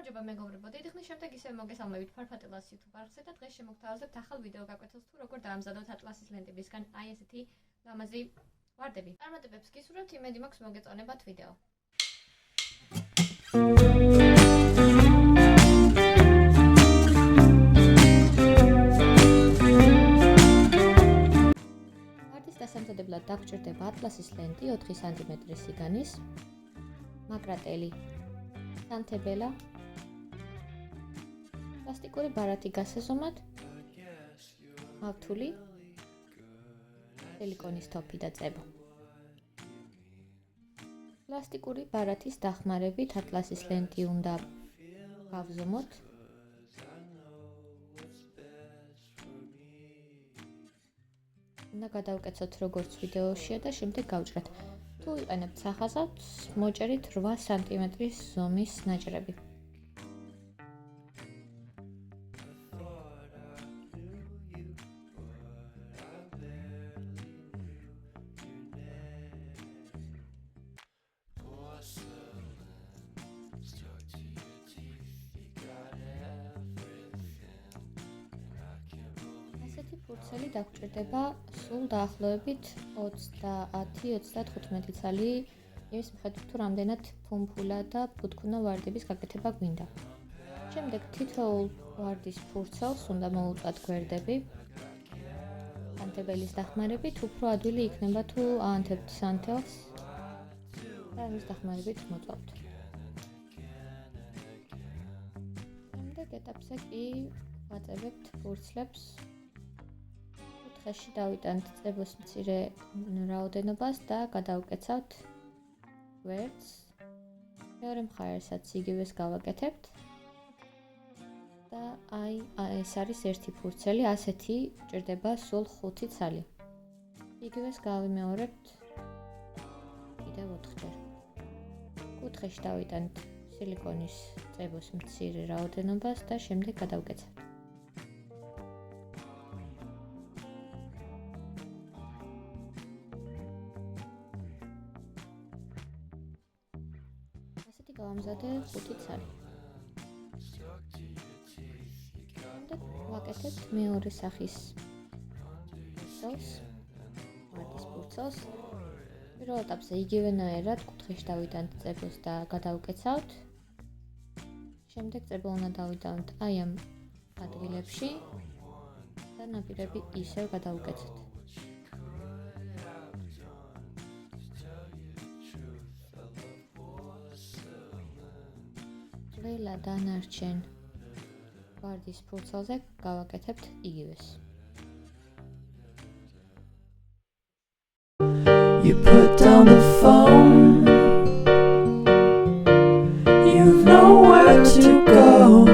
გამარჯობა მეგობრებო, დიდი ხნის შემდეგ ისევ მოგესალმებით ფარფატელას YouTube არხზე და დღეს შემოგთავაზებთ ახალ ვიდეო გაკვეთილს თუ როგორ დაამზადოთ ატლასის ლენტებისგან აი ესეთი ლამაზი ვარდები. წარმატებებს გისურვებთ, იმედი მაქვს მოგეწონებათ ვიდეო. ვარდის დასამზადებლად დაგჭირდება ატლასის ლენტი 4 სანტიმეტრის სიგანის, მაკრატელი, სანთებელა, პლასტიკური ბარათი გასაზომად, მავთული, სილიკონის თოფი და წებო. პლასტიკური ბარათის დახმარებით ატლასის ლენტი უნდა გავზომოთ. უნდა გადავკეცოთ როგორც ვიდეოშია და შემდეგ გავჭრათ. თუ იყენებთ სახაზად, მოჭერით 8 სანტიმეტრის ზომის ნაჭრები. ასეთი ფურცელი დაგჭირდება სულ დაახლოებით 30-35 ცალი, იმის მიხედვით თუ რამდენად ფუმფულა და ფუთქუნა ვარდების გაკეთება გვინდა. შემდეგ თითოეულ ვარდის ფურცელს უნდა მოუწვათ გვერდები. სანთებელის დახმარებით უფრო ადვილი იქნება თუ აანთებთ სანთელს და ამის დახმარებით მოწვავთ. შემდეგ ეტაპზე კი ვაწევებთ ფურცლებს. კუთხეში დავიტანთ წებოს მცირე რაოდენობას და გადავკეცავთ გვერდს. მეორე მხარესაც იგივეს გავაკეთებთ. და აი ეს არის ერთი ფურცელი, ასეთი ჭირდება სულ 5 ცალი. იგივეს გავიმეორებთ კიდევ 4-ჯერ. კუთხეში დავიტანთ სილიკონის წებოს მცირე რაოდენობას და შემდეგ გადავკეცავთ. ასეთი გავამზადე 5 ცალი. შემდეგ ვაკეთებთ მეორე სახის ფურცელს, ვარდის ფურცელს. პირველ ეტაპზე იგივენაირად კუთხეში დავიტანთ წებოს და გადავკეცავთ. შემდეგ წებო უნდა დავიტანთ აი ამ ადგილებში და ნაპირები ისევ გადავკეცოთ. ყველა დანარჩენ ვარდის ფურცელზე გავაკეთებთ იგივეს. You put down the phone, you've nowhere to go.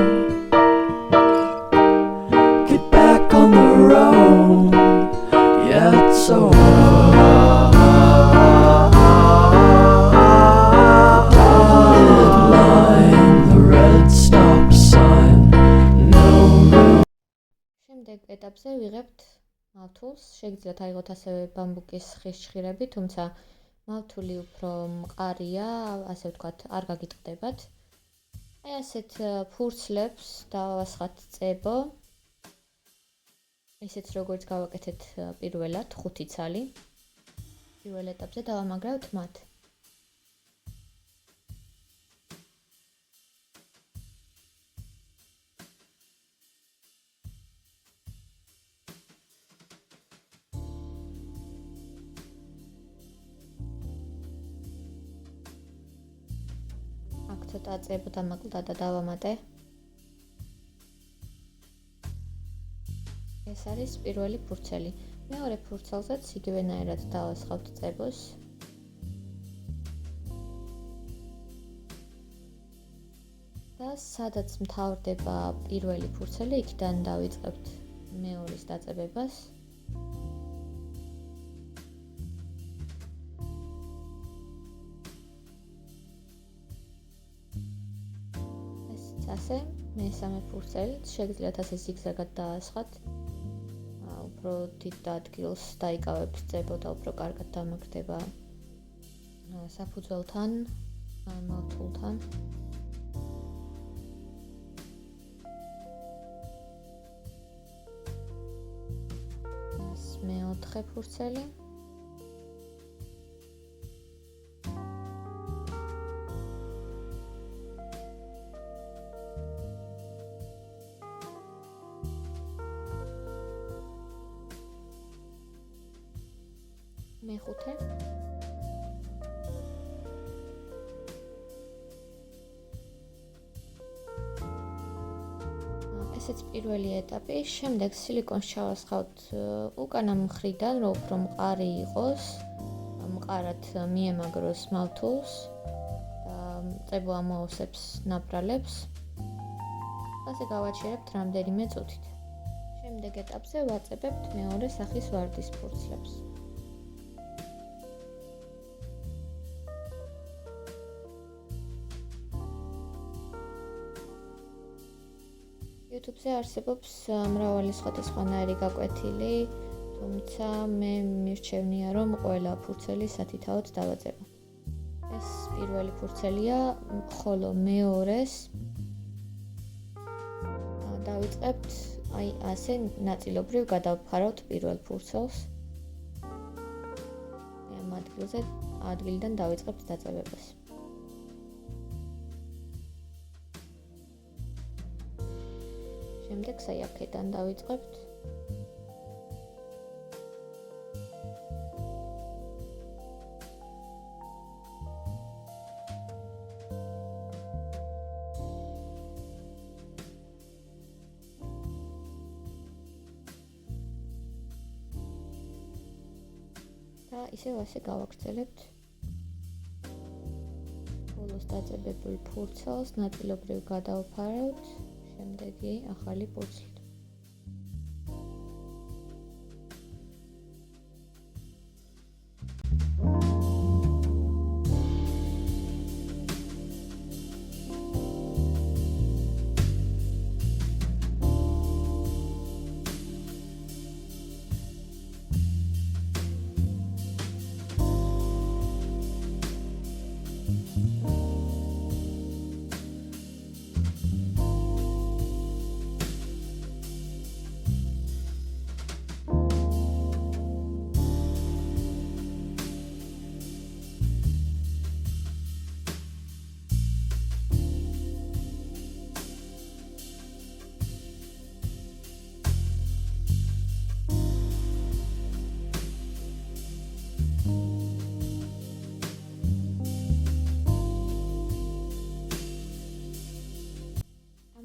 Get back on the road, yeah, it's so hard. Dotted line, the red stop sign, no room. შემდეგ ეტაპზე ვიღებთ მავთულს. შეგიძლიათ აიღოთ ასევე ბამბუკის ხის ჭხირები, თუმცა მავთული უფრო მყარია, ასე ვთქვათ, არ გაგიტყდებათ. აი ასეთ ფურცლებს დავასხათ წებო. ისიც როგორც გავაკეთეთ პირველად 5 ცალი. პირველ ეტაპზე დავამაგრებთ მათ. აქ ცოტა წებო დამაკლდა და დავამატე. ეს არის პირველი ფურცელი. მეორე ფურცელზეც იგივენაირად დავასხავთ წებოს. და სადაც მთავრდება პირველი ფურცელი, იქიდან დავიწყებთ მეორის დაწებებას. ასე მესამე ფურცელით შეგიძლიათ ასე ზიგზაგად დაასხათ. უფრო დიდ ადგილს დაიკავებთ წებო და უფრო კარგად დამაგრდება საფუძველთან, მავთულთან. 4 ფურცელი. მეხუთე. ესეც პირველი ეტაპი. შემდეგ სილიკონს ჩავასხავთ უკანა მხრიდან, რომ უფრო მყარი იყოს. მყარად მიემაგროს მავთულს და წებო ამოავსებს ნაპრალებს. ასე გავაჩერებთ რამდენიმე წუთით. შემდეგ ეტაპზე ვაწებებთ მეორე სახის ვარდის ფურცლებს. YouTube-ზე არსებობს მრავალი სხვადასხვანაირი გაკვეთილი, თუმცა მე მირჩევნია, რომ ყველა ფურცელი სათითაოდ დავაძება. ეს პირველი ფურცელია, ხოლო მეორეს დავიწყებთ ასე ნაწილობრივ გადავფარავთ პირველ ფურცელს. ამ ადგილიდან დავიწყებთ დაწყებებას. შემდეგ აქედან დავიწყებთ. და ისევ ასე გავაგრძელებთ. ბოლოს დაწყებებულ ფურცელს ნაწილობრივ გადავფარავთ. შემდეგი ახალი ფურცლით.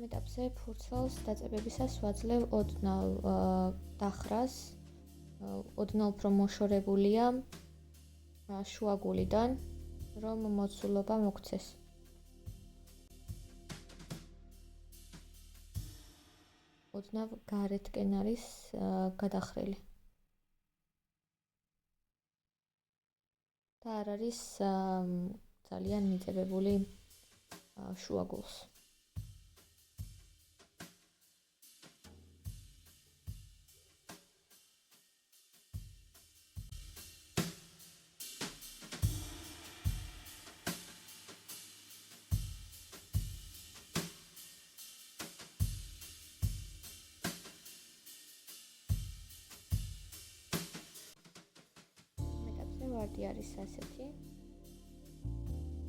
ეტაპზე ფურცელს დაწყებებისას ვაძლევ ოდნავ დახრას. ოდნავ უფრო მოშორებულია შუაგულიდან, რომ მოცულობა მოქცეს. ოდნავ გარეთკენ არის გადახრილი. და არ არის ძალიან მიწებებული შუაგულს. ვარდი არის ასეთი.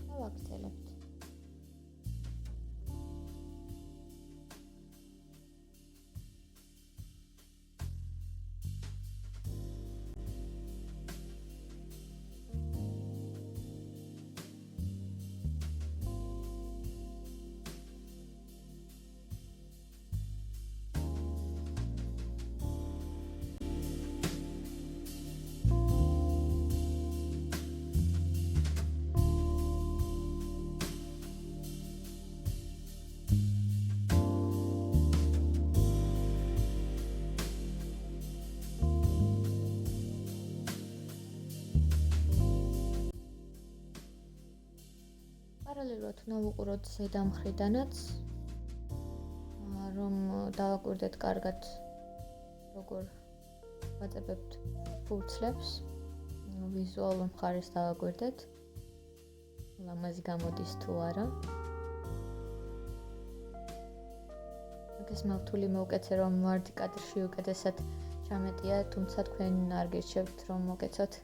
გავაგრძელებთ. პარალელურად ნავუყუროთ ზედა მხრიდანაც, რომ დავაკვირდეთ კარგად, როგორ ვაწებებთ ფურცლებს. ვიზუალურ მხარეს დავაკვირდეთ, ლამაზი გამოდის თუ არა. ეს მავთული მოვკეთე, რომ ვარდი კადრში უკეთესად ჩამეტია, თუმცა თქვენ არ გირჩევთ რომ მოგეცოთ.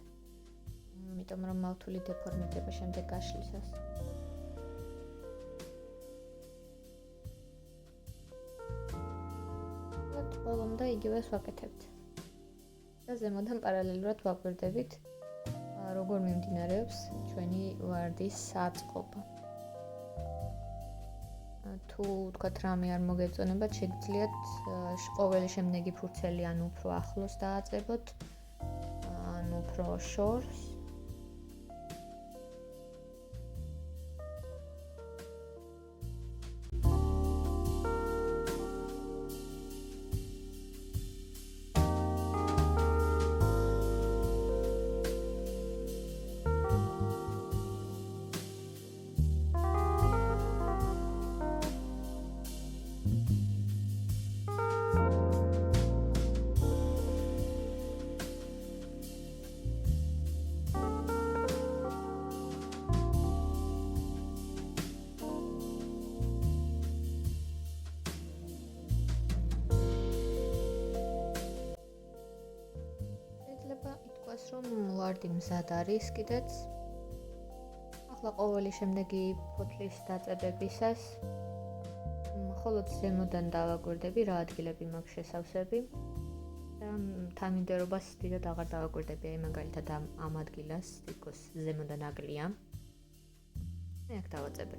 იმიტომ რომ მავთული დეფორმირდება შემდეგ გაშლისას. ბოლომდე იგივეს ვაკეთებთ. და ზემოდან პარალელურად ვაკვირდებით, როგორ მიმდინარეობს ჩვენი ვარდის აწყობა. თუ თქვათ რამე არ მოგეწონებათ, შეგიძლიათ ყოველი შემდეგი ფურცელი ან უფრო ახლოს დააწყებოთ, ან უფრო შორს. რომ ვარდი მზად არის კიდეც. ახლა ყოველი შემდეგი ფოთლის დაწყებებისას მხოლოდ ზემოდან დავაკვირდები რა ადგილები მაქვს შესავსები და თანმიმდევრობას დიდად აღარ დავაკვირდები, აი მაგალითად ამ ადგილას თითქოს ზემოდან აკლია. მე აქ დავაწყებ.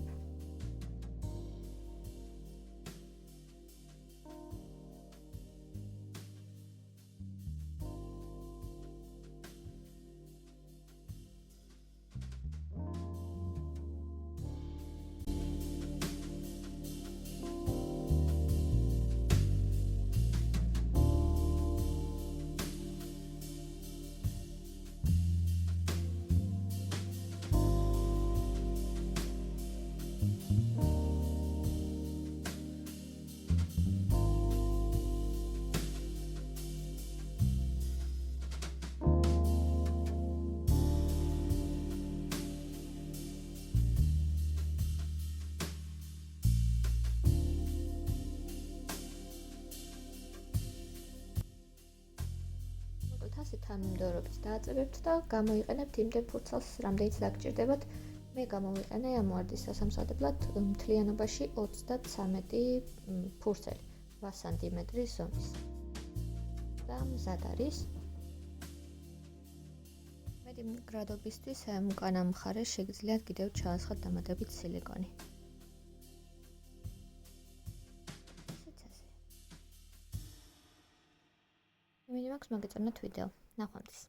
თანმიმდევრობით დააწყებებთ და გამოიყენებთ იმდენ ფურცელს, რამდენიც დაგჭირდებათ. მე გამოვიყენე ამ ვარდის დასამზადებლად მთლიანობაში 33 ფურცელი 8 სანტიმეტრის ზომის. და მზად არის. მეტი მდგრადობისთვის უკანა მხარეს შეგიძლიათ კიდევ ჩაასხათ დამატებით სილიკონი. მინიმაქს მოგეწონათ ვიდეო. ნახვამდის.